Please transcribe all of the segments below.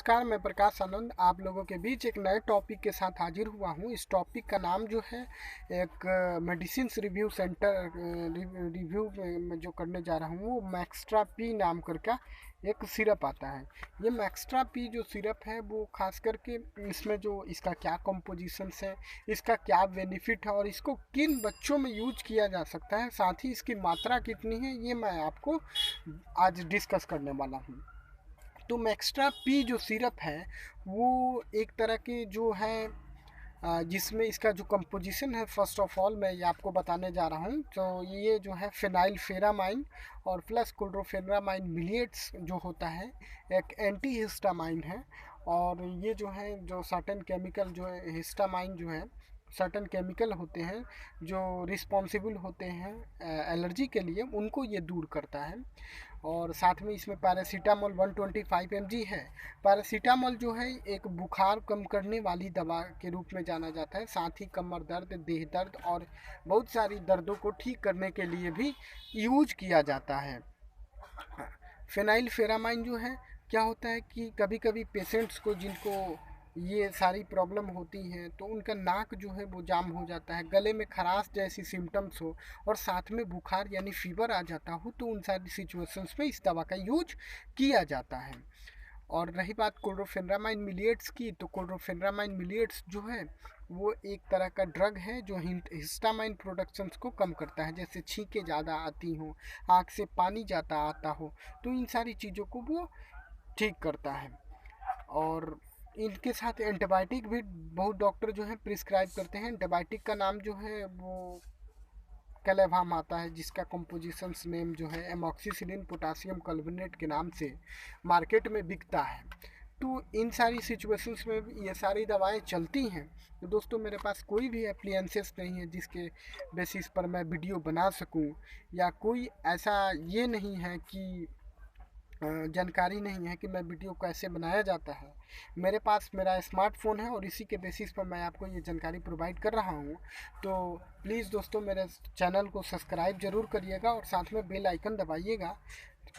नमस्कार, मैं प्रकाश आनंद आप लोगों के बीच एक नए टॉपिक के साथ हाजिर हुआ हूँ। इस टॉपिक का नाम जो है एक मेडिसिन्स रिव्यू सेंटर रिव्यू में जो करने जा रहा हूँ वो मैक्स्ट्रा पी नाम का एक सिरप आता है। ये मैक्स्ट्रा पी जो सिरप है वो खास करके इसमें जो इसका क्या कंपोजिशंस है, इसका क्या बेनिफिट है और इसको किन बच्चों में यूज किया जा सकता है, साथ ही इसकी मात्रा कितनी है, ये मैं आपको आज डिस्कस करने वाला हूँ। तो मैक्स्ट्रा पी जो सिरप है वो एक तरह के जो है जिसमें इसका जो कंपोजिशन है, फर्स्ट ऑफ ऑल मैं ये आपको बताने जा रहा हूँ। तो ये जो है फिनाइल फेरामाइन और प्लस क्लोरोफेनामाइन मिलिएट्स जो होता है एक एंटी हिस्टामाइन है। और ये जो है जो सर्टेन केमिकल जो है हिस्टामाइन जो है सर्टन केमिकल होते हैं जो रिस्पॉन्सिबल होते हैं एलर्जी के लिए, उनको ये दूर करता है। और साथ में इसमें पैरासीटामोल 125 mg है। पैरासीटामोल जो है एक बुखार कम करने वाली दवा के रूप में जाना जाता है, साथ ही कमर दर्द, देह दर्द और बहुत सारी दर्दों को ठीक करने के लिए भी यूज किया जाता है। फिनाइल फेरामाइन जो है क्या होता है कि कभी कभी पेशेंट्स को जिनको ये सारी प्रॉब्लम होती हैं तो उनका नाक जो है वो जाम हो जाता है, गले में खराश जैसी सिम्टम्स हो और साथ में बुखार यानी फीवर आ जाता हो, तो उन सारी सिचुएशंस में इस दवा का यूज किया जाता है। और रही बात क्लोरोफेनामाइन मिलिएट्स की, तो क्लोरोफेनामाइन मिलिएट्स जो है वो एक तरह का ड्रग है जो हिस्टामाइन प्रोडक्शंस को कम करता है। जैसे छींकें ज़्यादा आती हों, आँख से पानी ज़्यादा आता हो, तो इन सारी चीज़ों को वो ठीक करता है। और इनके साथ एंटीबायोटिक भी बहुत डॉक्टर जो है प्रिस्क्राइब करते हैं। एंटीबायोटिक का नाम जो है वो कैलेवाम आता है, जिसका कंपोजिशन नेम जो है एमॉक्सिसिलिन पोटासियम कार्बोनेट के नाम से मार्केट में बिकता है। तो इन सारी सिचुएशंस में ये सारी दवाएं चलती हैं। तो दोस्तों मेरे पास कोई भी एप्लियंसेस नहीं है जिसके बेसिस पर मैं वीडियो बना सकूं, या कोई ऐसा ये नहीं है कि जानकारी नहीं है कि मैं वीडियो कैसे बनाया जाता है। मेरे पास मेरा स्मार्टफोन है और इसी के बेसिस पर मैं आपको ये जानकारी प्रोवाइड कर रहा हूँ। तो प्लीज़ दोस्तों मेरे चैनल को सब्सक्राइब ज़रूर करिएगा और साथ में बेल आइकन दबाइएगा,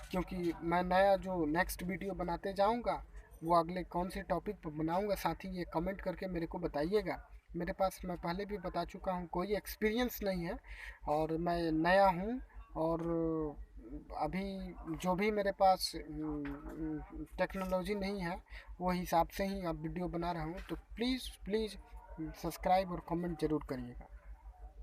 क्योंकि मैं नया जो नेक्स्ट वीडियो बनाते जाऊँगा वो अगले कौन से टॉपिक पर बनाऊँगा, साथ ही ये कमेंट करके मेरे को बताइएगा। मेरे पास, मैं पहले भी बता चुका हूँ, कोई एक्सपीरियंस नहीं है और मैं नया हूँ। और अभी जो भी मेरे पास टेक्नोलॉजी नहीं है वो हिसाब से ही अब वीडियो बना रहा हूँ। तो प्लीज़ प्लीज़ सब्सक्राइब और कमेंट ज़रूर करिएगा।